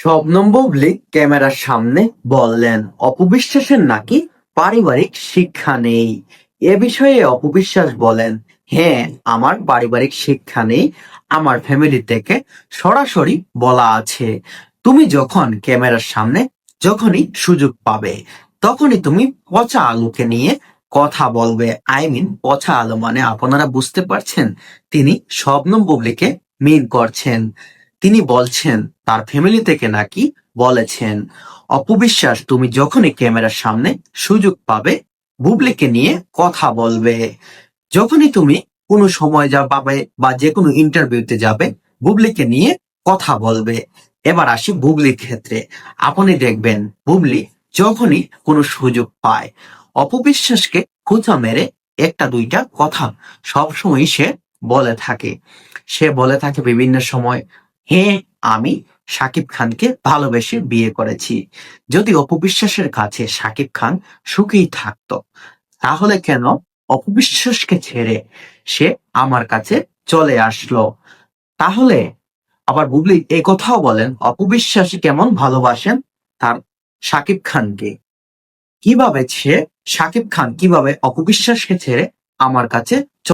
শবনম বুবলী ক্যামেরার সামনে বললেন, অপবিশ্বাসের নাকি পারিবারিক শিক্ষা নেই। এ বিষয়ে অপবিশ্বাস বলেন, হ্যাঁ, আমার পারিবারিক শিক্ষা নেই। আমার ফ্যামিলি থেকে সরাসরি বলা আছে, তুমি যখন ক্যামেরার সামনে যখনই সুযোগ পাবে তখনই তুমি পচা আলুকে নিয়ে কথা বলবে। পচা আলু মানে আপনারা বুঝতে পারছেন, তিনি শবনম বুবলীকে মিন করছেন। তিনি বলছেন তার ফ্যামিলি থেকে নাকি বলেছেন, অপবিশ্বাস তুমি যখনই ক্যামেরার সামনে সুযোগ পাবে বুবলীকে নিয়ে কথা বলবে। যখনই তুমি কোনো সময় যা পাবে বা যে কোনো ইন্টারভিউতে যাবে বুবলীকে নিয়ে কথা বলবে। এবার আসি বুবলির ক্ষেত্রে। আপনি দেখবেন বুবলি যখনই কোনো সুযোগ পায় অপবিশ্বাসকে খোঁচা মেরে একটা দুইটা কথা সবসময় সে বলে থাকে। সে বলে থাকে বিভিন্ন সময়, হ্যাঁ, আমি শাকিব খানকে ভালোবেসে বিয়ে করেছি। যদি অপবিশ্বাসের কাছে শাকিব খান সুখেই থাকতো তাহলে কেন অপবিশ্বাসকে ছেড়ে সে আমার কাছে চলে আসলো? তাহলে আবার বুবলি এই কথাও বলেন, অপবিশ্বাস কেমন ভালোবাসেন তার শাকিব খানকে। কিভাবে সে শাকিব খান কিভাবে অপবিশ্বাসকে ছেড়ে আমার কাছে